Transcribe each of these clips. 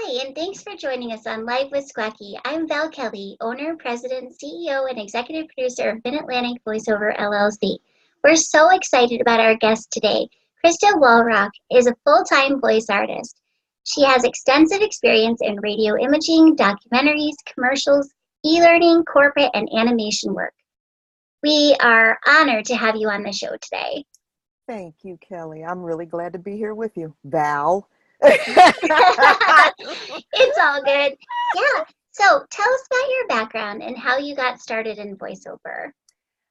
Hi, and thanks for joining us on Live with Squacky. I'm Val Kelly, owner, president, CEO, and executive producer of Mid-Atlantic Voiceover LLC. We're so excited about our guest today. Krysta Wallrauch is a full-time voice artist. She has extensive experience in radio imaging, documentaries, commercials, e-learning, corporate, and animation work. We are honored to have you on the show today. Thank you, Kelly. I'm really glad to be here with you, Val. It's all good. Yeah. So tell us about your background and how you got started in voiceover.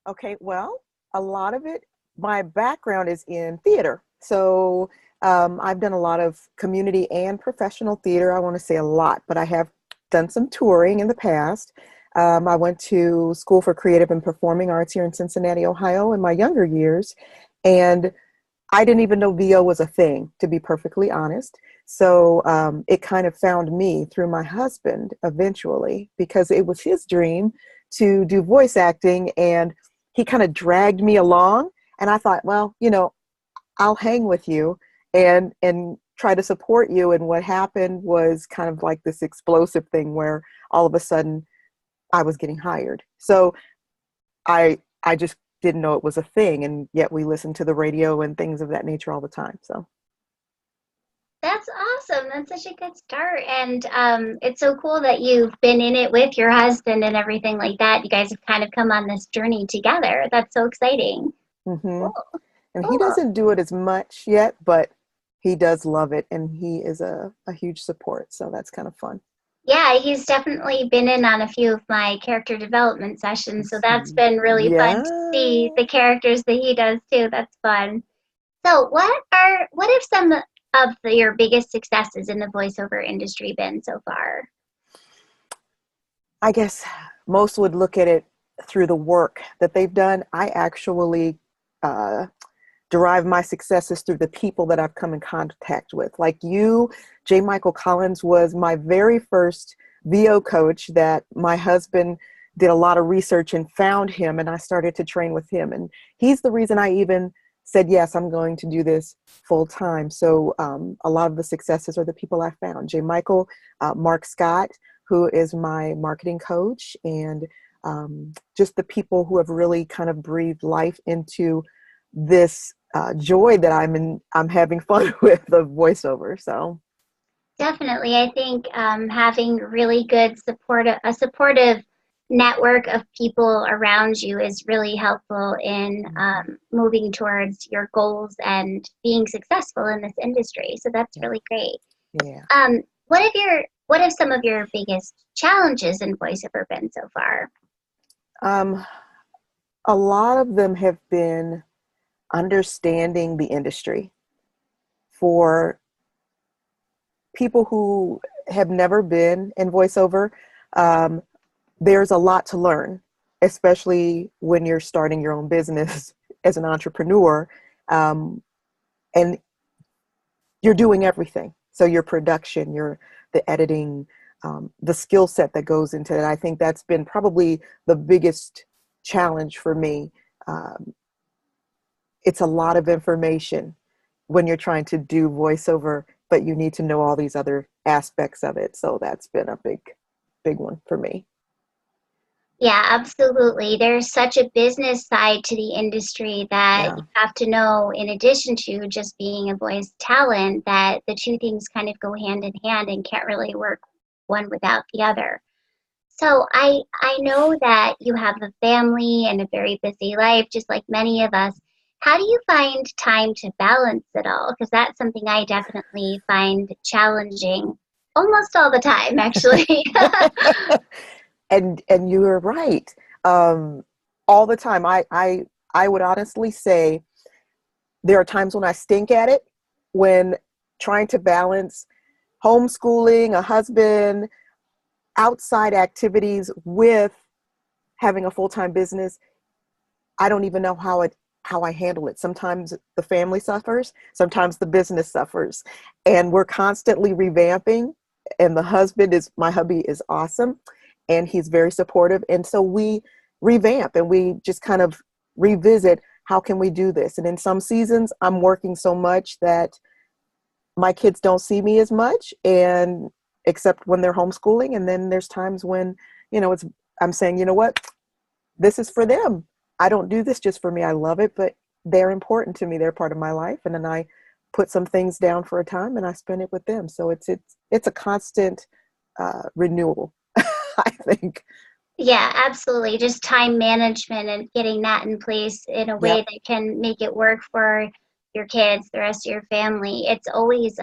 Okay, well, a lot of it, my background is in theater. So I've done a lot of community and professional theater. I want to say a lot, but I have done some touring in the past. I went to School for Creative and Performing Arts here in Cincinnati, Ohio in my younger years. And I didn't even know VO was a thing, to be perfectly honest. So it kind of found me through my husband eventually, because it was his dream to do voice acting, and he kind of dragged me along. And I thought, well, I'll hang with you and try to support you. And what happened was kind of like this explosive thing where all of a sudden I was getting hired. So I just didn't know it was a thing, and yet we listen to the radio and things of that nature all the time. So That's awesome. That's such a good start. And it's so cool that you've been in it with your husband and everything like that. You guys have kind of come on this journey together. That's so exciting. and he Cool. doesn't do it as much yet, but he does love it, and he is a huge support. So that's kind of fun. Yeah, he's definitely been in on a few of my character development sessions. So that's been really fun to see Yeah. the characters that he does too. That's fun. So what have some of your biggest successes in the voiceover industry been so far? I guess most would look at it through the work that they've done. I actually uh, derive my successes through the people that I've come in contact with. Like you, J. Michael Collins was my very first VO coach that my husband did a lot of research and found him, and I started to train with him. And he's the reason I even said, yes, I'm going to do this full time. So a lot of the successes are the people I found. J. Michael, Mark Scott, who is my marketing coach, and just the people who have really kind of breathed life into this joy that I'm having fun with the voiceover. So Definitely. I think having really good a supportive network of people around you is really helpful in moving towards your goals and being successful in this industry. So that's really great. yeah. What have some of your biggest challenges in voiceover been so far? A lot of them have been understanding the industry. For people who have never been in voiceover, there's a lot to learn, especially when you're starting your own business as an entrepreneur, and you're doing everything. So your production, the editing, the skill set that goes into it. I think that's been probably the biggest challenge for me. It's a lot of information when you're trying to do voiceover, but you need to know all these other aspects of it. So that's been a big one for me. Yeah, absolutely. There's such a business side to the industry that Yeah. you have to know, in addition to just being a voice talent, that the two things kind of go hand in hand and can't really work one without the other. So I know that you have a family and a very busy life, just like many of us. How do you find time to balance it all? Because that's something I definitely find challenging almost all the time, actually. And you are right. All the time. I would honestly say there are times when I stink at it, when trying to balance homeschooling, a husband, outside activities with having a full-time business. I don't even know how I handle it. Sometimes the family suffers, sometimes the business suffers, and we're constantly revamping. And my hubby is awesome, and he's very supportive. And so we revamp and we just kind of revisit, how can we do this? And in some seasons, I'm working so much that my kids don't see me as much, and except when they're homeschooling. And then there's times when, I'm saying, you know what, this is for them. I don't do this just for me. I love it, but they're important to me. They're part of my life. And then I put some things down for a time and I spend it with them. So it's a constant renewal, I think. Yeah, absolutely. Just time management and getting that in place in a way Yep. that can make it work for your kids, the rest of your family. It's always,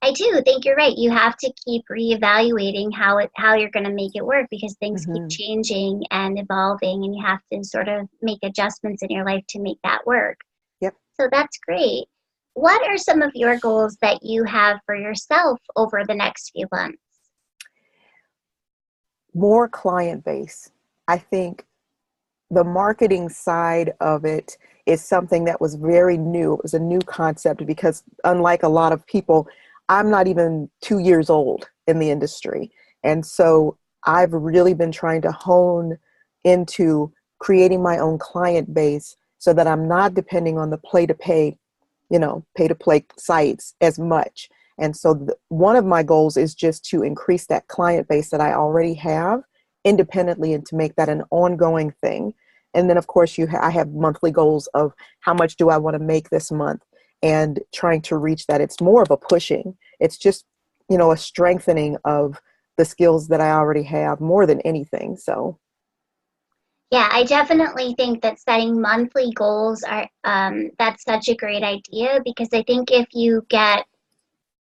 I do think you're right. You have to keep reevaluating how you're going to make it work because things keep Hmm. changing and evolving, and you have to sort of make adjustments in your life to make that work. Yep. So that's great. What are some of your goals that you have for yourself over the next few months? More client base. I think the marketing side of it is something that was very new. It was a new concept because unlike a lot of people, I'm not even 2 years old in the industry. And so I've really been trying to hone into creating my own client base so that I'm not depending on the pay to play sites as much. And so one of my goals is just to increase that client base that I already have independently and to make that an ongoing thing. And then, of course, I have monthly goals of how much do I want to make this month and trying to reach that. It's more of a pushing. It's just, a strengthening of the skills that I already have more than anything. So, Yeah, I definitely think that setting monthly goals are that's such a great idea because I think if you get,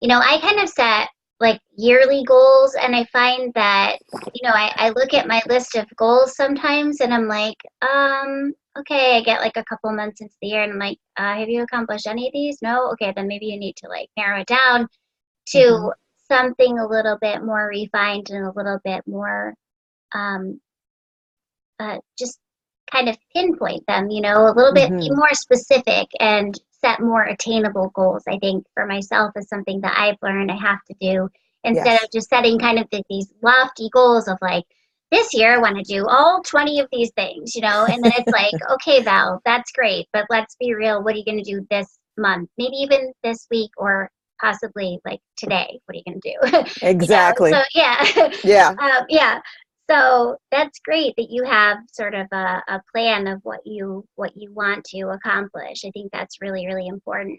I kind of set like yearly goals and I find that, I look at my list of goals sometimes and I'm like, okay, I get like a couple months into the year and I'm like, have you accomplished any of these? No? Okay, then maybe you need to like narrow it down mhm, to something a little bit more refined and a little bit more um, just kind of pinpoint them, a little bit, be mhm, more specific and set more attainable goals. I think for myself is something that I've learned I have to do instead yes, of just setting kind of these lofty goals of like, this year I want to do all 20 of these things, and then it's like, okay, Val, that's great, but let's be real. What are you going to do this month? Maybe even this week or possibly like today. What are you going to do? So exactly. yeah, Yeah. yeah. So that's great that you have sort of a plan of what you want to accomplish. I think that's really, really important.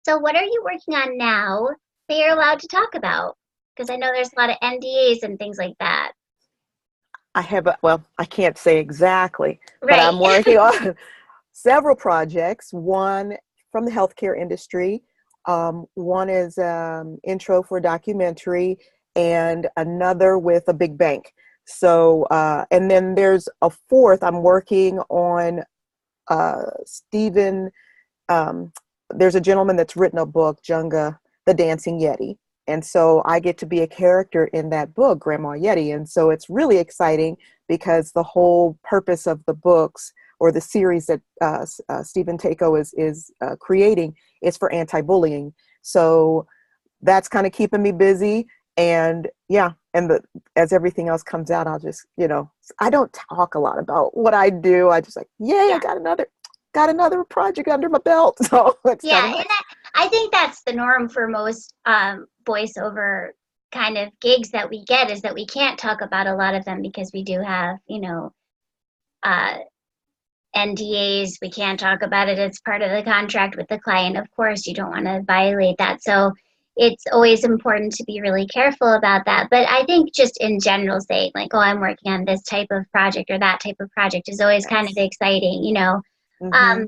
So what are you working on now that you're allowed to talk about? Because I know there's a lot of NDAs and things like that. Well, I can't say exactly, but Right. I'm working on several projects. One from the healthcare industry, one is intro for a documentary, and another with a big bank. So, and then there's a fourth. I'm working on Stephen. Um, there's a gentleman that's written a book, Junga, the Dancing Yeti. And so I get to be a character in that book, Grandma Yeti. And so it's really exciting because the whole purpose of the books or the series that Stephen Tako is creating is for anti-bullying. So that's kind of keeping me busy. And yeah, as everything else comes out, I'll just, I don't talk a lot about what I do. I just like, yay, I Yeah. got another project under my belt. So it's kind Yeah. of And nice. I think that's the norm for most voiceover kind of gigs that we get is that we can't talk about a lot of them because we do have, uh, NDAs. We can't talk about it. It's part of the contract with the client. Of course, you don't want to violate that. So it's always important to be really careful about that. But I think just in general, saying like, oh, I'm working on this type of project or that type of project is always kind of Yes. exciting. Mm-hmm. Um,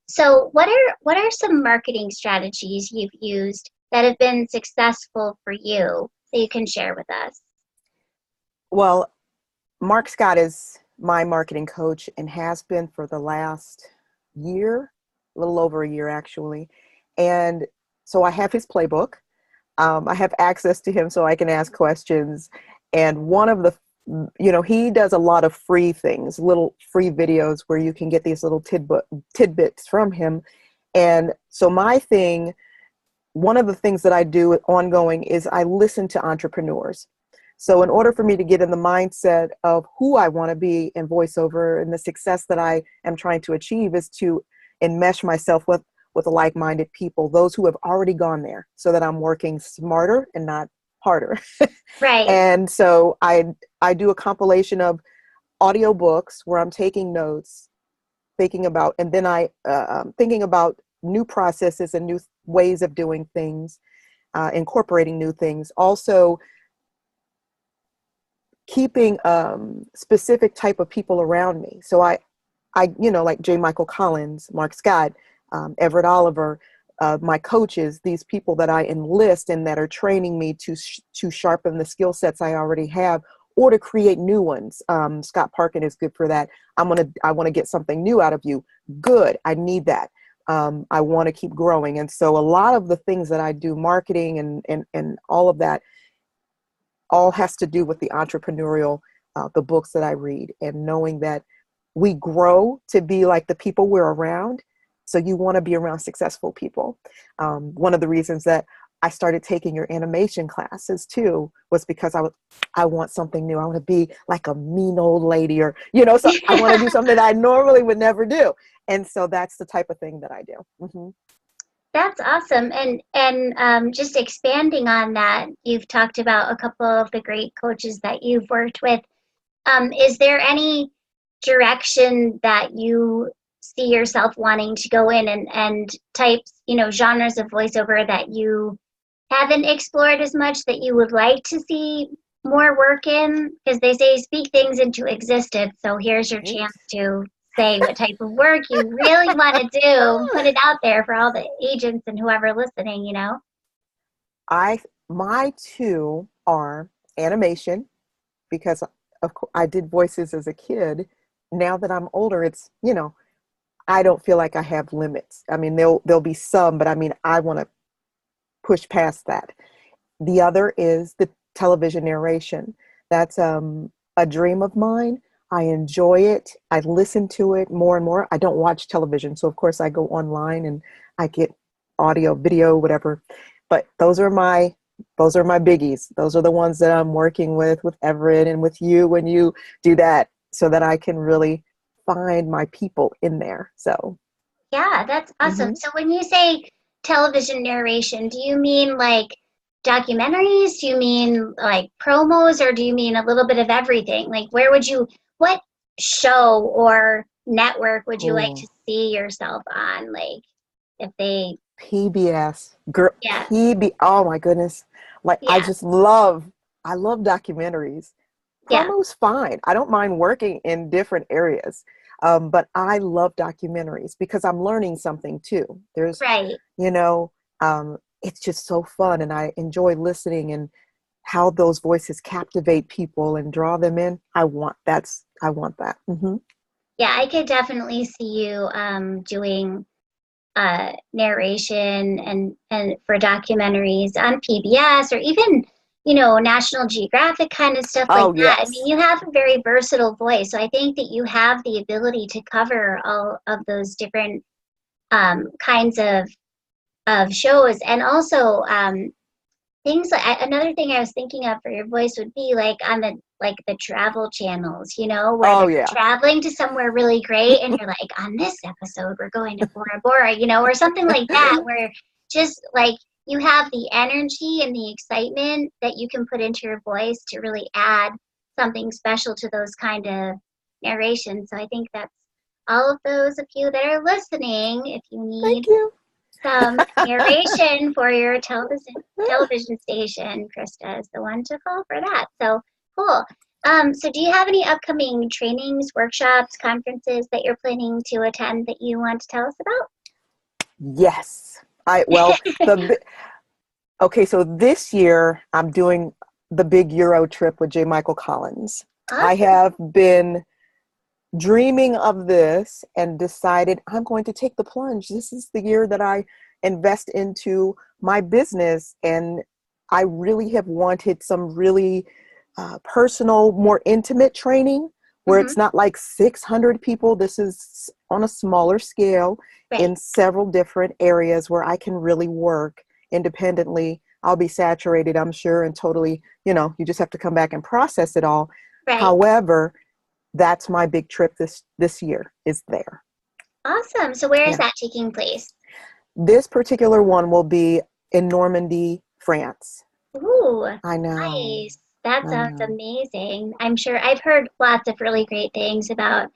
so what are some marketing strategies you've used that have been successful for you that you can share with us? Well, Mark Scott is my marketing coach and has been for the last year, a little over a year actually. And so I have his playbook. I have access to him so I can ask questions. And one of the, he does a lot of free things, little free videos where you can get these little tidbits from him. And so one of the things that I do ongoing is I listen to entrepreneurs. So in order for me to get in the mindset of who I want to be in voiceover and the success that I am trying to achieve is to enmesh myself with like-minded people, those who have already gone there, so that I'm working smarter and not harder. Right. And so I do a compilation of audiobooks where I'm taking notes, thinking about, and then thinking about new processes and new ways of doing things, incorporating new things. Also, keeping specific type of people around me. So I like J. Michael Collins, Mark Scott, Everett Oliver, my coaches, these people that I enlist and that are training me to sharpen the skill sets I already have, or to create new ones. Scott Parkin is good for that. I want to get something new out of you. Good. I need that. I want to keep growing. And so a lot of the things that I do, marketing and all of that, all has to do with the entrepreneurial, the books that I read, and knowing that we grow to be like the people we're around. So you want to be around successful people. One of the reasons that I started taking your animation classes too was because I want something new. I want to be like a mean old lady, or, so I want to do something that I normally would never do. And so that's the type of thing that I do. Mm-hmm. That's awesome. And just expanding on that, you've talked about a couple of the great coaches that you've worked with. Is there any direction that you see yourself wanting to go in, and types, genres of voiceover that you haven't explored as much that you would like to see more work in? Because they say speak things into existence. So here's your chance to say what type of work you really want to do. Put it out there for all the agents and whoever listening, My two are animation, because of course I did voices as a kid. Now that I'm older, it's, I don't feel like I have limits. I mean, there'll be some, but I mean, I want to push past that. The other is the television narration. That's a dream of mine. I enjoy it. I listen to it more and more. I don't watch television, so of course I go online and I get audio, video, whatever. But those are my biggies. Those are the ones that I'm working with Everett and with you when you do that, so that I can really find my people in there. So yeah, that's awesome. mm-hmm. So when you say television narration, do you mean like documentaries? Do you mean like promos, or do you mean a little bit of everything? Like, what show or network would you like to see yourself on? Like, if they PBS, girl, yeah, oh my goodness. Like, yeah, I love documentaries. yeah, Promo's fine. I don't mind working in different areas. But I love documentaries because I'm learning something too. There's, right. It's just so fun, and I enjoy listening and how those voices captivate people and draw them in. I want that. Mm-hmm. Yeah, I could definitely see you doing narration and for documentaries on PBS, or even National Geographic kind of stuff like Oh, that. I yes. mean, you have a very versatile voice, so I think that you have the ability to cover all of those different kinds of shows. And also things like, another thing I was thinking of for your voice would be like on the travel channels, where Oh, they're yeah. traveling to somewhere really great, and you're like, on this episode we're going to Bora Bora, or something like that, where just like you have the energy and the excitement that you can put into your voice to really add something special to those kind of narrations. So I think that's all of those of you that are listening. If you need Thank you. some narration for your television station, Krista is the one to call for that. So cool. So do you have any upcoming trainings, workshops, conferences that you're planning to attend that you want to tell us about? Yes. Okay, so this year I'm doing the big Euro trip with J. Michael Collins. Awesome. I have been dreaming of this and decided I'm going to take the plunge. This is the year that I invest into my business, and I really have wanted some really personal, more intimate training where Mm-hmm. it's not like 600 people. This is on a smaller scale, Right. in several different areas where I can really work independently. I'll be saturated, I'm sure, and totally, you just have to come back and process it all. Right. However, that's my big trip this year, is there. Awesome. So where is that taking place? This particular one will be in Normandy, France. Ooh, Oh, I know. nice. That I sounds know. amazing. I'm sure I've heard lots of really great things about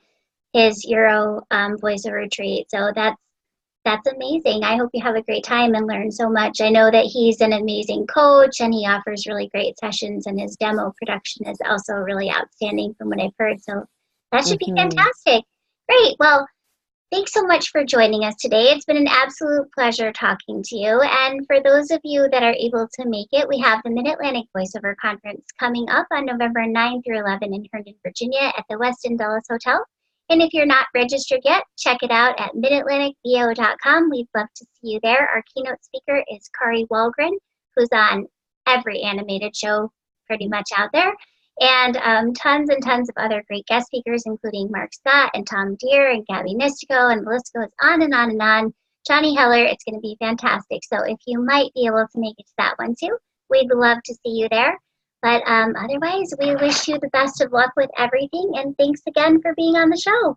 his Euro voiceover treat. So that's amazing. I hope you have a great time and learn so much. I know that he's an amazing coach and he offers really great sessions, and his demo production is also really outstanding from what I've heard. So that should be Hmm. fantastic. Great. Well, thanks so much for joining us today. It's been an absolute pleasure talking to you. And for those of you that are able to make it, we have the Mid-Atlantic Voiceover Conference coming up on November 9 through 11 in Herndon, Virginia at the Westin Dulles Hotel. And if you're not registered yet, check it out at midatlanticvo.com. We'd love to see you there. Our keynote speaker is Kari Wallgren, who's on every animated show pretty much out there, and tons and tons of other great guest speakers, including Mark Scott and Tom Deere and Gabby Nistico, and the list goes on and on and on. Johnny Heller, it's going to be fantastic. So if you might be able to make it to that one too, we'd love to see you there. But otherwise, we wish you the best of luck with everything, and thanks again for being on the show.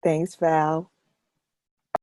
Thanks, Val.